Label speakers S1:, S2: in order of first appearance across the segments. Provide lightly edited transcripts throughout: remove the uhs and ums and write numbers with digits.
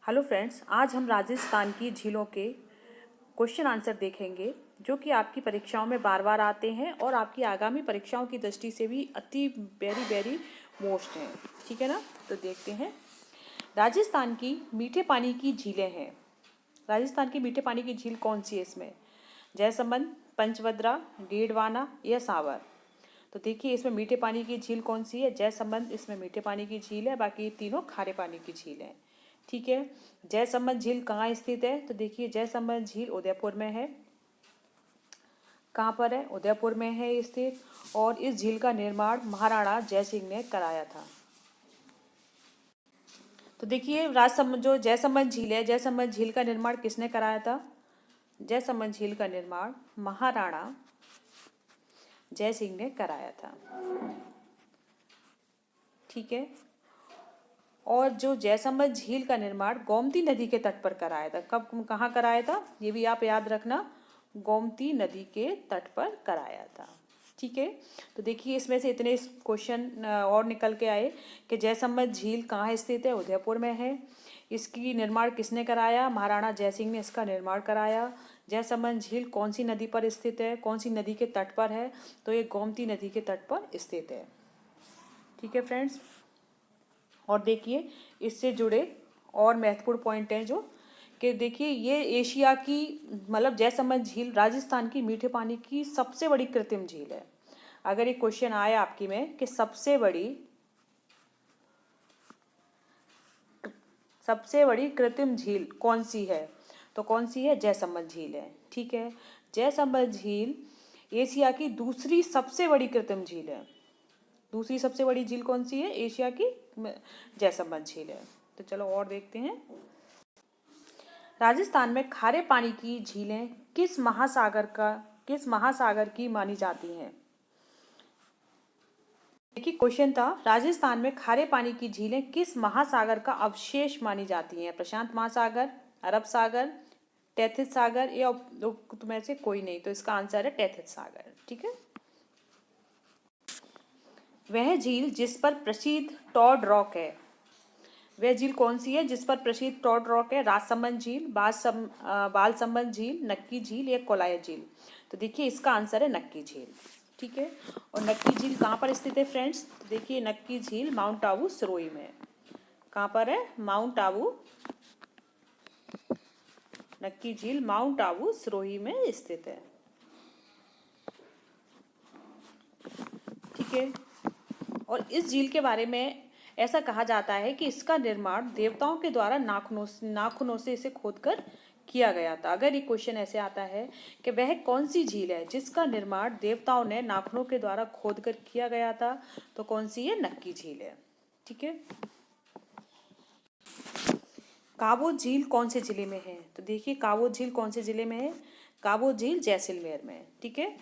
S1: Hello friends, आज हम राजस्थान की झीलों के क्वेश्चन आंसर देखेंगे जो कि आपकी परीक्षाओं में बार बार आते हैं और आपकी आगामी परीक्षाओं की दृष्टि से भी अति वेरी वेरी मोस्ट हैं। ठीक है ना। तो देखते हैं। राजस्थान की मीठे पानी की झीलें हैं। राजस्थान की मीठे पानी की झील कौन सी है इसमें? जयसमंद, पंचभद्रा, डीडवाना या सावर। तो देखिए इसमें मीठे पानी की झील कौन सी है? जयसमंद इसमें मीठे पानी की झील है, बाकी ये तीनों खारे पानी की झील है। ठीक है। जयसमंद झील कहाँ स्थित है? तो देखिए जयसमंद झील उदयपुर में है। कहाँ पर है? उदयपुर में है ये स्थित। और इस झील का निर्माण महाराणा जयसिंह ने कराया था। तो देखिए राजसमंद जो जयसमंद झील है, जयसमंद झील का निर्माण किसने कराया था? जयसमंद झील का निर्माण महाराणा जयसिंह ने कराया था। ठीक है। और जो जयसमंद झील का निर्माण गोमती नदी के तट पर कराया था। कब कहाँ कराया था ये भी आप याद रखना। गोमती नदी के तट पर कराया था। ठीक है। तो देखिए इसमें से इतने क्वेश्चन और निकल के आए कि जयसमंद झील कहाँ स्थित है? उदयपुर में है। इसकी निर्माण किसने कराया? महाराणा जयसिंह ने इसका निर्माण कराया। जयसमंद झील कौन सी नदी पर स्थित है? कौन सी नदी के तट पर है? तो ये गोमती नदी के तट पर स्थित है। ठीक है फ्रेंड्स। और देखिए इससे जुड़े और महत्वपूर्ण पॉइंट हैं जो कि देखिए ये एशिया की मतलब जयसमंद झील राजस्थान की मीठे पानी की सबसे बड़ी कृत्रिम झील है। अगर ये क्वेश्चन आया आपकी में कि सबसे बड़ी कृत्रिम झील कौन सी है, तो कौन सी है? जयसमंद झील है। ठीक है। जयसमंद झील एशिया की दूसरी सबसे बड़ी कृत्रिम झील है। दूसरी सबसे बड़ी झील कौन सी है? एशिया की जयसमंद झील है। तो चलो और देखते हैं। राजस्थान में खारे पानी की झीलें किस महासागर की मानी जाती हैं? देखिए क्वेश्चन था राजस्थान में खारे पानी की झीलें किस महासागर का अवशेष मानी जाती हैं? प्रशांत महासागर, अरब सागर, तैथिस सागर या उक्त में से कोई नहीं। तो इसका आंसर है तैथिस सागर। ठीक है। वह झील जिस पर प्रसिद्ध टॉड रॉक है, वह झील कौन सी है जिस पर प्रसिद्ध टॉड रॉक है? राजसमंद झील, बालसमंद झील, नक्की झील या कोलाया झील। तो देखिए इसका आंसर है नक्की झील। ठीक है। और नक्की झील कहाँ पर स्थित है फ्रेंड्स? तो देखिए नक्की झील माउंट आबू सिरोही में। कहाँ पर है? माउंट आबू। नक्की झील माउंट आबू सिरोही में स्थित है। ठीक है। और इस झील के बारे में ऐसा कहा जाता है कि इसका निर्माण देवताओं के द्वारा नाखूनों से इसे खोदकर किया गया था। अगर ये क्वेश्चन ऐसे आता है कि वह कौन सी झील है जिसका निर्माण देवताओं ने नाखूनों के द्वारा खोदकर किया गया था, तो कौन सी है? नक्की झील है। ठीक है। काबो झील कौन से जिले में है? तो देखिए काबो झील कौन से जिले में है? काबो झील जैसलमेर में। ठीक है।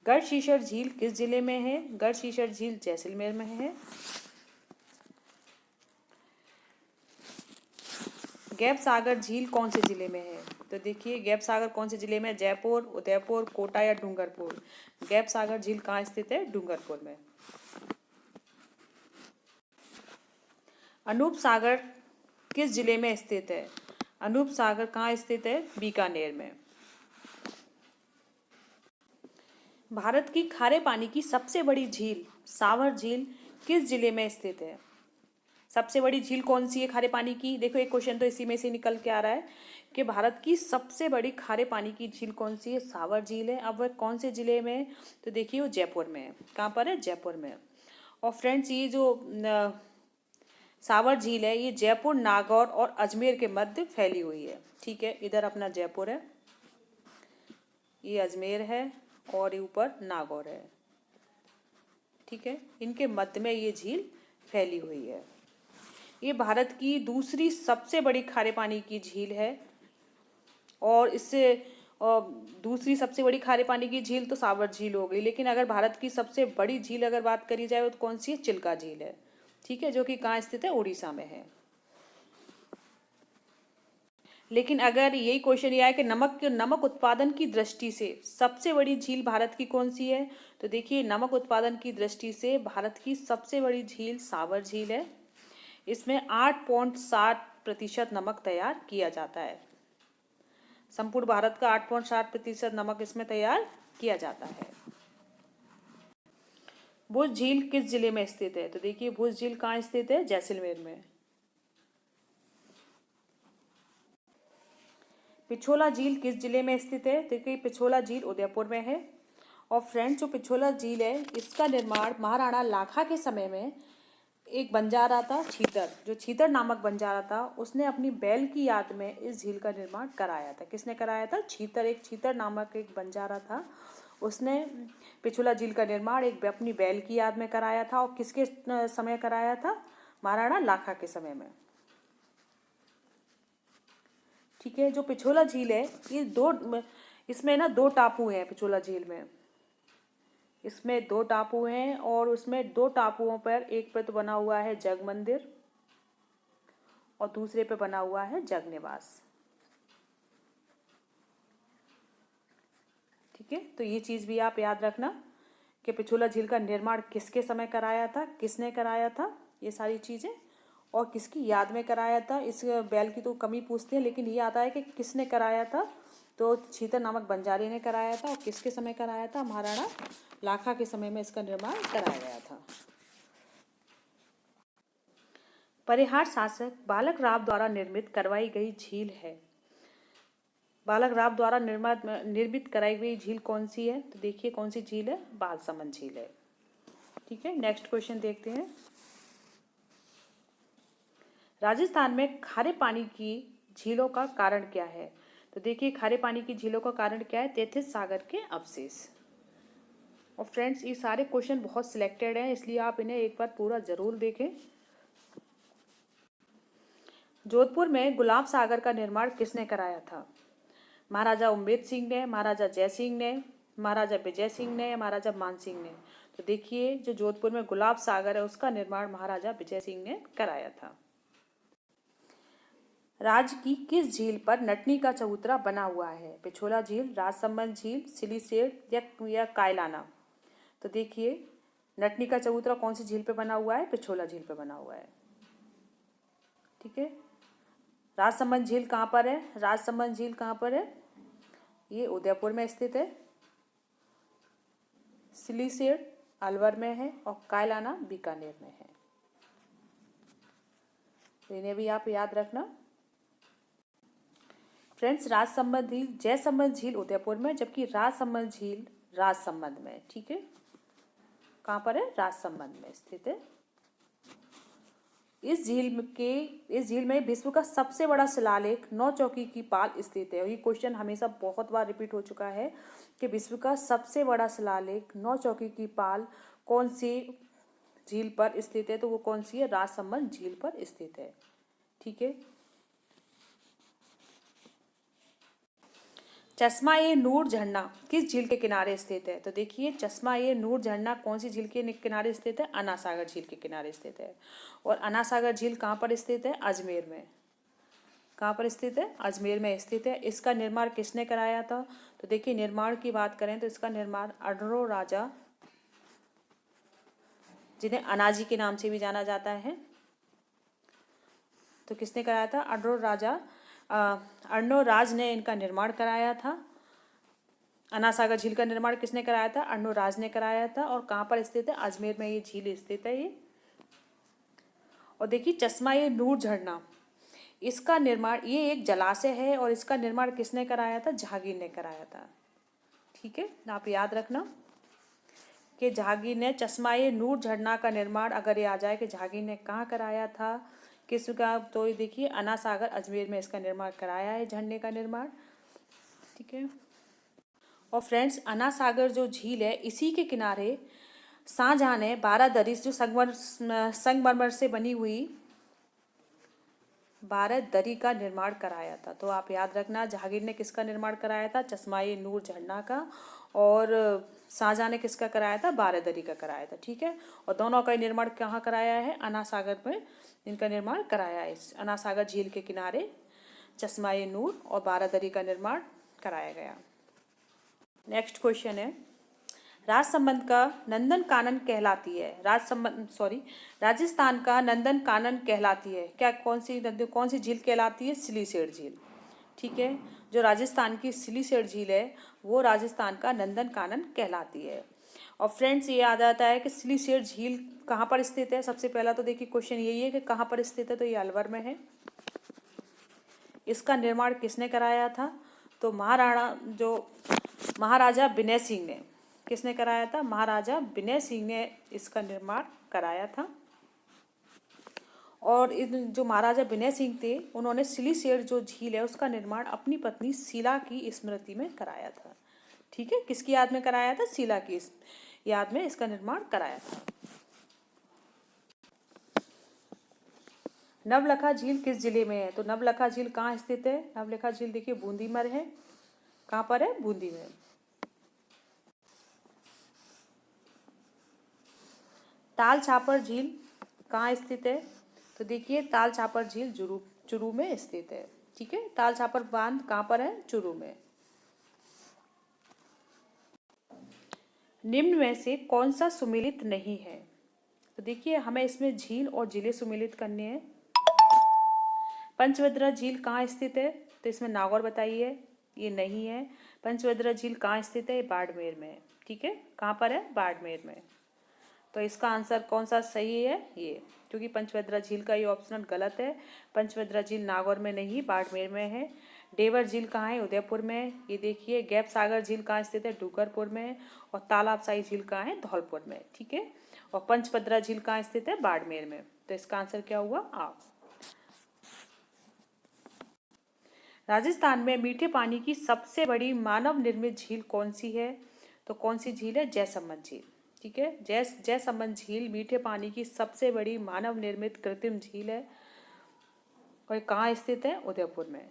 S1: गढ़शीशर झील किस जिले में है? गढ़शीशर झील जैसलमेर में है। गैप सागर झील कौन से जिले में है? तो देखिए गैप सागर कौन से जिले में? जयपुर, उदयपुर, कोटा या डूंगरपुर। गैप सागर झील कहाँ स्थित है? डूंगरपुर में। अनूप सागर किस जिले में स्थित है? अनूप सागर कहाँ स्थित है? बीकानेर में। भारत की खारे पानी की सबसे बड़ी झील सावर झील किस जिले में स्थित है? सबसे बड़ी झील कौन सी है खारे पानी की? देखो एक क्वेश्चन तो इसी में से निकल के आ रहा है कि भारत की सबसे बड़ी खारे पानी की झील कौन सी है? सावर झील है। अब वह कौन से जिले में है? तो देखिए वो जयपुर में है। कहाँ पर है? जयपुर में। और फ्रेंड्स ये जो सावर झील है ये जयपुर, नागौर और अजमेर के मध्य फैली हुई है। ठीक है। इधर अपना जयपुर है, ये अजमेर है और ये ऊपर नागौर है। ठीक है। इनके मध्य में ये झील फैली हुई है। ये भारत की दूसरी सबसे बड़ी खारे पानी की झील है। और इससे दूसरी सबसे बड़ी खारे पानी की झील तो सावर झील हो गई, लेकिन अगर भारत की सबसे बड़ी झील अगर बात करी जाए तो कौन सी है? चिल्का झील है। ठीक है। जो कि कहाँ स्थित है? उड़ीसा में है। लेकिन अगर यही क्वेश्चन ये आया कि नमक उत्पादन की दृष्टि से सबसे बड़ी झील भारत की कौन सी है? तो देखिए नमक उत्पादन की दृष्टि से भारत की सबसे बड़ी झील सावर झील है। इसमें 8.7% नमक तैयार किया जाता है। संपूर्ण भारत का 8.7% नमक इसमें तैयार किया जाता है। भुज झील किस जिले में स्थित है? तो देखिए भुज झील कहाँ स्थित है? जैसलमेर में। पिछोला झील किस जिले में स्थित है? देखिए पिछोला झील उदयपुर में है। और फ्रेंड्स जो पिछोला झील है इसका निर्माण महाराणा लाखा के समय में एक बंजारा था छीतर, जो छीतर नामक बंजारा था उसने अपनी बैल की याद में इस झील का निर्माण कराया था। किसने कराया था? छीतर। एक छीतर नामक एक बंजारा था, उसने पिछोला झील का निर्माण एक अपनी बैल की याद में कराया था। और किसके समय कराया था? महाराणा लाखा के समय में। ठीक है, जो पिछोला झील है ये इसमें ना 2 टापू हैं पिछोला झील में। इसमें 2 टापू हैं और उसमें 2 टापुओं पर एक पे तो बना हुआ है जग मंदिर और दूसरे पे बना हुआ है जग निवास। ठीक है, तो ये चीज़ भी आप याद रखना कि पिछोला झील का निर्माण किसके समय कराया था, किसने कराया था, ये सारी चीज़ें, और किसकी याद में कराया था। इस बैल की तो कमी पूछते हैं, लेकिन ये आता है कि किसने कराया था। तो छीतर नामक बंजारे ने कराया था। और किसके समय कराया था? महाराणा लाखा के समय में इसका निर्माण कराया गया था। परिहार शासक बालक राव द्वारा निर्मित करवाई गई झील है। बालक राव द्वारा निर्मित कराई गई झील कौन सी है? तो देखिए कौन सी झील है? बालसमंद झील है। ठीक है, नेक्स्ट क्वेश्चन देखते हैं। राजस्थान में खारे पानी की झीलों का कारण क्या है? तो देखिए खारे पानी की झीलों का कारण क्या है? तैथिस सागर के अवशेष। और फ्रेंड्स ये सारे क्वेश्चन बहुत सिलेक्टेड हैं, इसलिए आप इन्हें एक बार पूरा जरूर देखें। जोधपुर में गुलाब सागर का निर्माण किसने कराया था? महाराजा उम्मेद सिंह ने, महाराजा जय सिंह ने, महाराजा विजय सिंह ने या महाराजा मान सिंह ने? तो देखिए जो जोधपुर में गुलाब सागर है उसका निर्माण महाराजा विजय सिंह ने कराया था। राज्य की किस झील पर नटनी का चबूतरा बना हुआ है? पिछोला झील, राजसमंद झील, सिलीसेट या कायलाना? तो देखिए नटनी का चबूतरा कौन सी झील पे बना हुआ है? पिछोला झील पे बना हुआ है। ठीक है, राजसमंद झील कहाँ पर है? राजसमंद झील कहाँ पर है? ये उदयपुर में स्थित है। सिलीसेट अलवर में है और कायलाना बीकानेर में है। तो इन्हें भी आप याद रखना। फ्रेंड्स राजसमंद झील, जयसमंद झील उदयपुर में, जबकि राजसमंद झील राजसमंद में। ठीक है, कहाँ पर है? राजसमंद में स्थित है। इस झील में विश्व का सबसे बड़ा शिलालेख 9 चौकी की पाल स्थित है। और ये क्वेश्चन हमेशा बहुत बार रिपीट हो चुका है कि विश्व का सबसे बड़ा शिलालेख 9 चौकी की पाल कौन सी झील पर स्थित है? तो वो कौन सी है? राजसमंद झील पर स्थित है। ठीक है, चश्मा ए नूर झरना किस झील के किनारे स्थित है? तो देखिए चश्मा ए नूर झरना कौन सी झील के किनारे स्थित है? अन्ना सागर झील के किनारे स्थित है। और अन्ना सागर झील कहाँ पर स्थित है? अजमेर में। कहाँ पर स्थित है? अजमेर में स्थित है। इसका निर्माण किसने कराया था? तो देखिए निर्माण की बात करें तो इसका निर्माण अडरो राजा, जिन्हें अनाजी के नाम से भी जाना जाता है, तो किसने कराया था? अर्णोराज ने इनका निर्माण कराया था। अन्ना सागर झील का निर्माण किसने कराया था? अर्णोराज ने कराया था। और कहाँ पर स्थित है? अजमेर में ये झील स्थित है ये। और देखिए चश्मा ए नूर झरना, इसका निर्माण, ये एक जलाशय है और इसका निर्माण किसने कराया था? जहांगीर ने कराया था। ठीक है, आप याद रखना कि जहांगीर ने चश्मा ए नूर झरना का निर्माण, अगर ये आ जाए कि जहांगीर ने कहाँ कराया था, किसका, तो ये देखिए अन्ना सागर अजमेर में इसका निर्माण कराया है, झरने का निर्माण। ठीक है, और फ्रेंड्स अन्ना सागर जो झील है इसी के किनारे शाहजहां ने 12 दरी जो संगमरमर से बनी हुई 12 दरी का निर्माण कराया था। तो आप याद रखना जहांगीर ने किसका निर्माण कराया था? चश्मा ए नूर झरना का। और शाहजहां ने किसका कराया था? 12 दरी का कराया था। ठीक है, और दोनों का निर्माण कहाँ कराया है? अन्ना सागर में इनका निर्माण कराया है। अन्ना सागर झील के किनारे चश्मा ए नूर और 12 दरी का निर्माण कराया गया। नेक्स्ट क्वेश्चन है, राजसमंद का नंदन कानन कहलाती है। राजस्थान का नंदन कानन कहलाती है। क्या कौन सी झील कहलाती है? सिलीसेट झील। ठीक है, जो राजस्थान की सिलीसेट झील है वो राजस्थान का नंदन कानन कहलाती है। और फ्रेंड्स, ये याद आता है कि सिलीसेट झील कहाँ पर स्थित है। सबसे पहला तो देखिए क्वेश्चन यही है कि कहाँ पर स्थित है, तो ये अलवर में है। इसका निर्माण किसने कराया था? तो महाराजा विनय सिंह ने। किसने कराया था? महाराजा विनय सिंह ने इसका निर्माण कराया था। और जो महाराजा विनय सिंह थे, उन्होंने सिलीसेट जो झील है उसका निर्माण अपनी पत्नी शीला की स्मृति में कराया था। ठीक है, किसकी याद में कराया था? शीला की याद में इसका निर्माण कराया था। नवलखा झील किस जिले में है? तो नवलखा झील कहाँ स्थित है? नवलखा झील देखिए बूंदी में है। कहाँ पर है? बूंदी में। ताल छापर झील कहाँ स्थित है? तो देखिए ताल छापर झील चुरू में स्थित है। ठीक है, ताल छापर बांध कहाँ पर है? चुरू में। निम्न में से कौन सा सुमेलित नहीं है? तो देखिए हमें इसमें झील और जिले सुमेलित करने हैं। पंचभद्रा झील कहाँ स्थित है? तो इसमें नागौर बताइए, ये नहीं है। पंचभद्रा झील कहाँ स्थित है? बाड़मेर में। ठीक है, कहाँ पर है? बाड़मेर में। तो इसका आंसर कौन सा सही है? ये, क्योंकि पंचभद्रा झील का ये ऑप्शन गलत है। पंचभद्रा झील नागौर में नहीं, बाड़मेर में है। डेवर झील कहाँ है? उदयपुर में। ये देखिए गैप सागर झील कहाँ स्थित है? डूंगरपुर में। और तालाबसाई झील कहाँ है? धौलपुर में। ठीक है, और पंचभद्रा झील कहाँ स्थित है? बाड़मेर में। तो इसका आंसर क्या हुआ? आप। राजस्थान में मीठे पानी की सबसे बड़ी मानव निर्मित झील कौन सी है? तो कौन सी झील है? जयसमंद झील। ठीक है, जयसमंद झील मीठे पानी की सबसे बड़ी मानव निर्मित कृत्रिम झील है। और कहाँ स्थित है? उदयपुर में।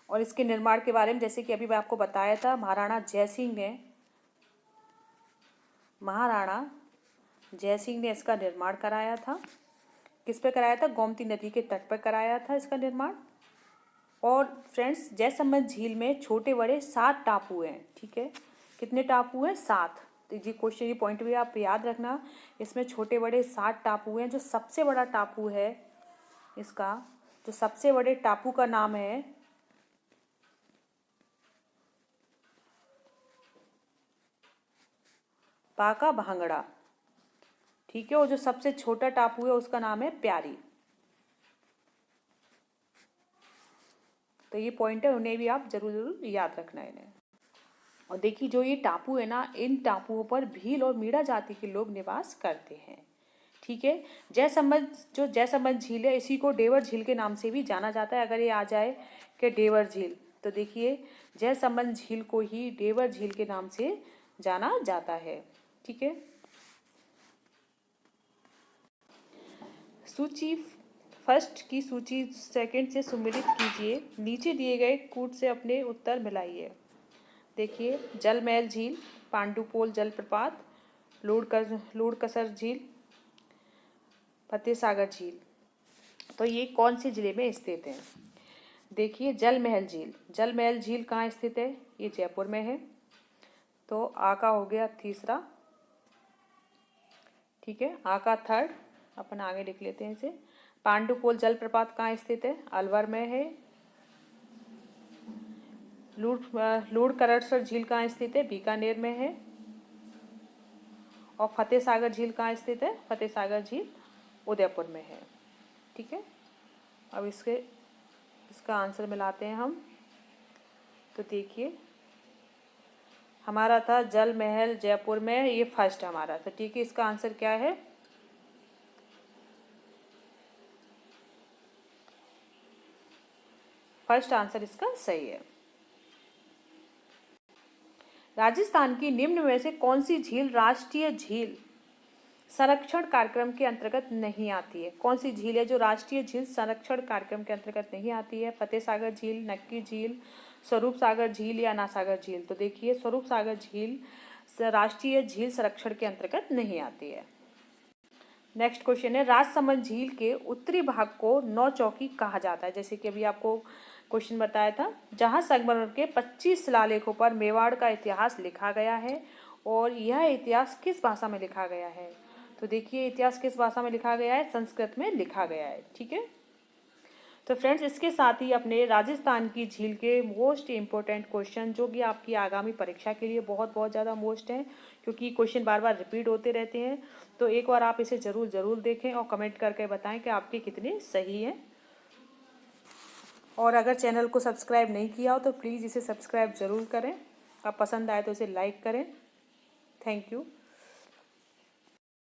S1: और इसके निर्माण के बारे में जैसे कि अभी मैं आपको बताया था, महाराणा जयसिंह ने इसका निर्माण कराया था। किस पे कराया था? गोमती नदी के तट पर कराया था इसका निर्माण। और फ्रेंड्स, जयसमंद झील में छोटे बड़े 7 टापू हैं। ठीक है, कितने टापू हैं? 7। तो ये क्वेश्चन, ये पॉइंट भी आप याद रखना। इसमें छोटे बड़े 7 टापू हैं। जो सबसे बड़ा टापू है इसका, जो सबसे बड़े टापू का नाम है पाका भांगड़ा। ठीक है, और जो सबसे छोटा टापू है उसका नाम है प्यारी। तो ये पॉइंट है, उन्हें भी आप जरूर याद रखना है इन्हें। और देखिए जो ये टापू है ना, इन टापुओं पर भील और मीणा जाति के लोग निवास करते हैं। ठीक है, जयसमंद झील है, इसी को डेवर झील के नाम से भी जाना जाता है। अगर ये आ जाए कि डेवर झील, तो देखिए जयसमंद झील को ही डेवर झील के नाम से जाना जाता है। ठीक है, सूची फर्स्ट की सूची सेकंड से सुमेलित कीजिए। नीचे दिए गए कूट से अपने उत्तर मिलाइए। देखिए जल महल झील, पांडुपोल जलप्रपात, लूड़कसर झील, फतेह सागर झील। तो ये कौन से जिले में स्थित है? देखिए जल महल झील कहाँ स्थित है? ये जयपुर में है। तो आ का हो गया तीसरा। ठीक है, आ का थर्ड, अपन आगे लिख लेते हैं इसे। पांडुपोल जलप्रपात कहाँ स्थित है? अलवर में है। लूड़कसर झील कहाँ स्थित है? बीकानेर में है। और फतेह सागर झील कहाँ स्थित है? फतेह सागर झील उदयपुर में है। ठीक है, अब इसका आंसर मिलाते हैं हम। तो देखिए हमारा था जल महल जयपुर में, ये फर्स्ट हमारा। तो ठीक है, इसका आंसर क्या है? फर्स्ट आंसर इसका सही है। राजस्थान की निम्न में से कौन सी झील राष्ट्रीय झील संरक्षण कार्यक्रम के अंतर्गत नहीं आती है? कौन सी झील है जो राष्ट्रीय झील संरक्षण कार्यक्रम के अंतर्गत नहीं आती है? फतेह सागर झील, नक्की झील, स्वरूप सागर झील या नासागर झील। तो देखिए स्वरूप सागर झील राष्ट्रीय झील संरक्षण के अंतर्गत नहीं आती है। नेक्स्ट क्वेश्चन है, राजसमंद झील के उत्तरी भाग को नौचौकी कहा जाता है। जैसे कि अभी आपको क्वेश्चन बताया था, जहाँ संगमरमर के 25 शिलालेखों पर मेवाड़ का इतिहास लिखा गया है और यह इतिहास किस भाषा में लिखा गया है। तो देखिए इतिहास किस भाषा में लिखा गया है, संस्कृत में लिखा गया है। ठीक है, तो फ्रेंड्स इसके साथ ही अपने राजस्थान की झील के मोस्ट इम्पोर्टेंट क्वेश्चन जो कि आपकी आगामी परीक्षा के लिए बहुत बहुत ज़्यादा मोस्ट हैं, क्योंकि क्वेश्चन बार बार रिपीट होते रहते हैं। तो एक बार आप इसे ज़रूर देखें और कमेंट करके बताएं कि आपके कितने सही हैं। और अगर चैनल को सब्सक्राइब नहीं किया हो तो प्लीज़ इसे सब्सक्राइब ज़रूर करें। आप पसंद आए तो इसे लाइक करें। Thank you.